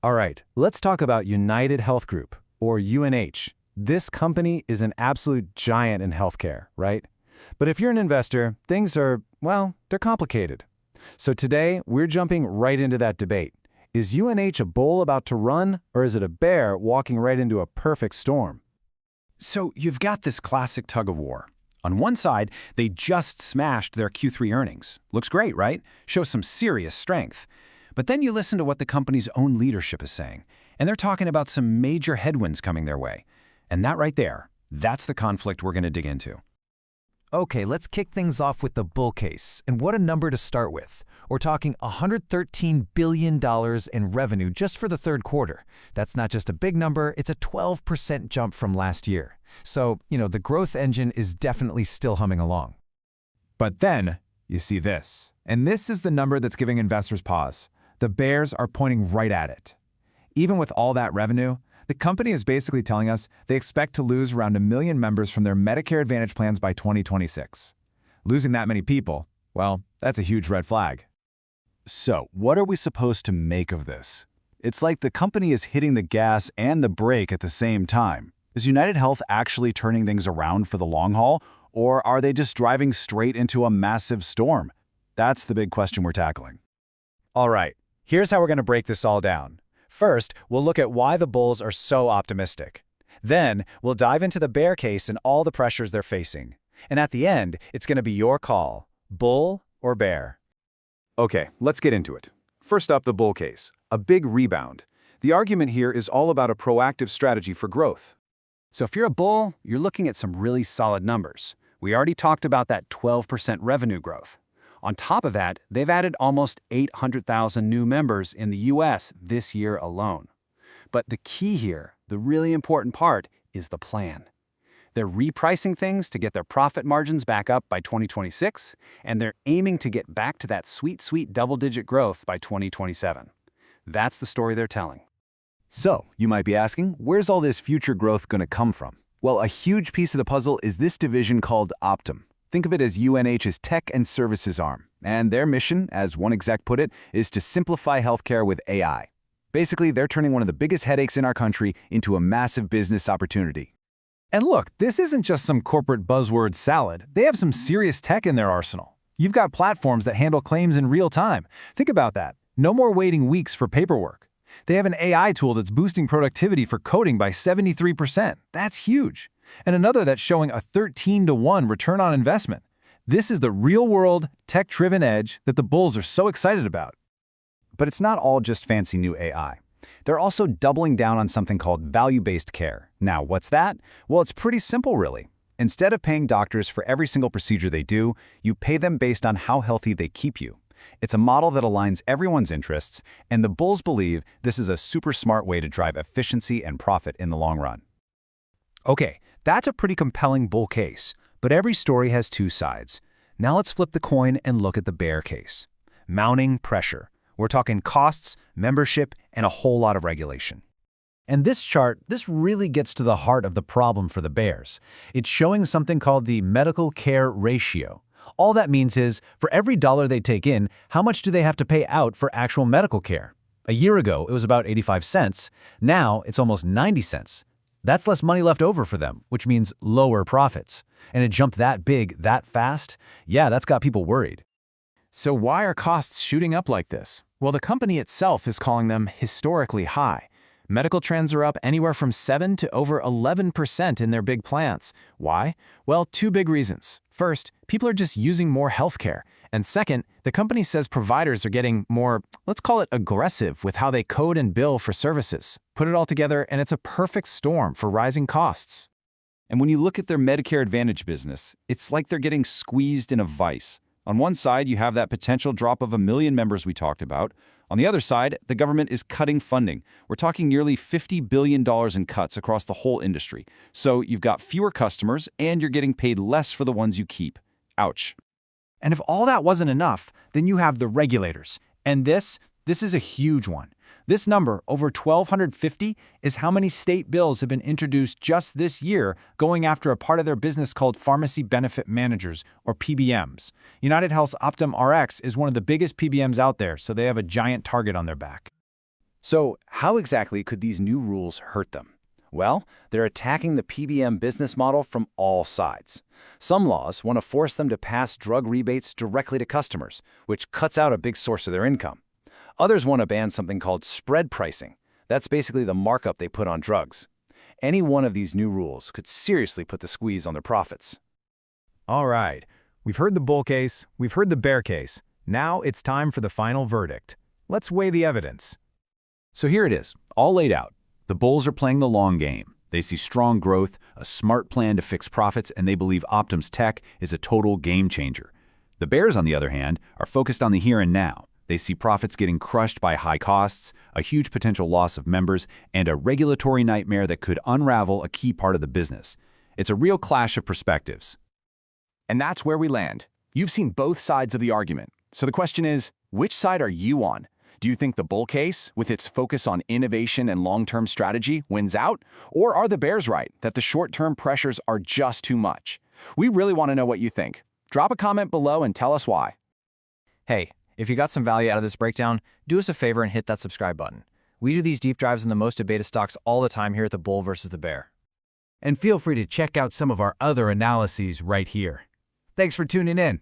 All right, let's talk about UnitedHealth Group, or UNH. This company is an absolute giant in healthcare, right? But if you're an investor, things are, well, they're complicated. So today, we're jumping right into that debate. Is UNH a bull about to run, or is it a bear walking right into a perfect storm? So you've got this classic tug of war. On one side, they just smashed their Q3 earnings. Looks great, right? Shows some serious strength. But then you listen to what the company's own leadership is saying, and they're talking about some major headwinds coming their way. And that right there, that's the conflict we're going to dig into. Okay, let's kick things off with the bull case. And what a number to start with. We're talking $113 billion in revenue just for the third quarter. That's not just a big number, it's a 12% jump from last year. So, the growth engine is definitely still humming along. But then, you see this. And this is the number that's giving investors pause. The bears are pointing right at it. Even with all that revenue, the company is basically telling us they expect to lose around 1 million members from their Medicare Advantage plans by 2026. Losing that many people, well, that's a huge red flag. So, what are we supposed to make of this? It's like the company is hitting the gas and the brake at the same time. Is UnitedHealth actually turning things around for the long haul, or are they just driving straight into a massive storm? That's the big question we're tackling. All right, here's how we're going to break this all down. First, we'll look at why the bulls are so optimistic. Then, we'll dive into the bear case and all the pressures they're facing. And at the end, it's going to be your call, bull or bear. Okay, let's get into it. First up, the bull case, a big rebound. The argument here is all about a proactive strategy for growth. So if you're a bull, you're looking at some really solid numbers. We already talked about that 12% revenue growth. On top of that, they've added almost 800,000 new members in the US this year alone. But the key here, the really important part, is the plan. They're repricing things to get their profit margins back up by 2026, and they're aiming to get back to that sweet, sweet double-digit growth by 2027. That's the story they're telling. So, you might be asking, where's all this future growth going to come from? Well, a huge piece of the puzzle is this division called Optum. Think of it as UNH's tech and services arm, and their mission, as one exec put it, is to simplify healthcare with AI. Basically, they're turning one of the biggest headaches in our country into a massive business opportunity. And look, this isn't just some corporate buzzword salad. They have some serious tech in their arsenal. You've got platforms that handle claims in real time. Think about that. No more waiting weeks for paperwork. They have an AI tool that's boosting productivity for coding by 73%. That's huge. And another that's showing a 13-to-1 return on investment. This is the real-world, tech-driven edge that the bulls are so excited about. But it's not all just fancy new AI. They're also doubling down on something called value-based care. Now, what's that? Well, it's pretty simple, really. Instead of paying doctors for every single procedure they do, you pay them based on how healthy they keep you. It's a model that aligns everyone's interests, and the bulls believe this is a super smart way to drive efficiency and profit in the long run. Okay, that's a pretty compelling bull case, but every story has two sides. Now let's flip the coin and look at the bear case. Mounting pressure. We're talking costs, membership, and a whole lot of regulation. And this chart, this really gets to the heart of the problem for the bears. It's showing something called the medical care ratio. All that means is, for every dollar they take in, how much do they have to pay out for actual medical care? A year ago, it was about 85 cents. Now, it's almost 90 cents. That's less money left over for them, which means lower profits. And it jumped that big, that fast? Yeah, that's got people worried. So why are costs shooting up like this? Well, the company itself is calling them historically high. Medical trends are up anywhere from 7 to over 11% in their big plans. Why? Well, two big reasons. First, people are just using more healthcare. And second, the company says providers are getting more, let's call it aggressive with how they code and bill for services. Put it all together, and it's a perfect storm for rising costs. And when you look at their Medicare Advantage business, it's like they're getting squeezed in a vice. On one side, you have that potential drop of 1 million members we talked about. On the other side, the government is cutting funding. We're talking nearly $50 billion in cuts across the whole industry. So you've got fewer customers, and you're getting paid less for the ones you keep. Ouch. And if all that wasn't enough, then you have the regulators. And this is a huge one. This number, over 1,250, is how many state bills have been introduced just this year going after a part of their business called pharmacy benefit managers, or PBMs. UnitedHealth's Optum Rx is one of the biggest PBMs out there, so they have a giant target on their back. So how exactly could these new rules hurt them? Well, they're attacking the PBM business model from all sides. Some laws want to force them to pass drug rebates directly to customers, which cuts out a big source of their income. Others want to ban something called spread pricing. That's basically the markup they put on drugs. Any one of these new rules could seriously put the squeeze on their profits. All right, we've heard the bull case, we've heard the bear case. Now it's time for the final verdict. Let's weigh the evidence. So here it is, all laid out. The bulls are playing the long game. They see strong growth, a smart plan to fix profits, and they believe Optum's tech is a total game changer. The bears, on the other hand, are focused on the here and now. They see profits getting crushed by high costs, a huge potential loss of members, and a regulatory nightmare that could unravel a key part of the business. It's a real clash of perspectives. And that's where we land. You've seen both sides of the argument. So the question is, which side are you on? Do you think the bull case, with its focus on innovation and long-term strategy, wins out? Or are the bears right, that the short-term pressures are just too much? We really want to know what you think. Drop a comment below and tell us why. Hey, if you got some value out of this breakdown, do us a favor and hit that subscribe button. We do these deep dives in the most debated stocks all the time here at the Bull versus the Bear. And feel free to check out some of our other analyses right here. Thanks for tuning in.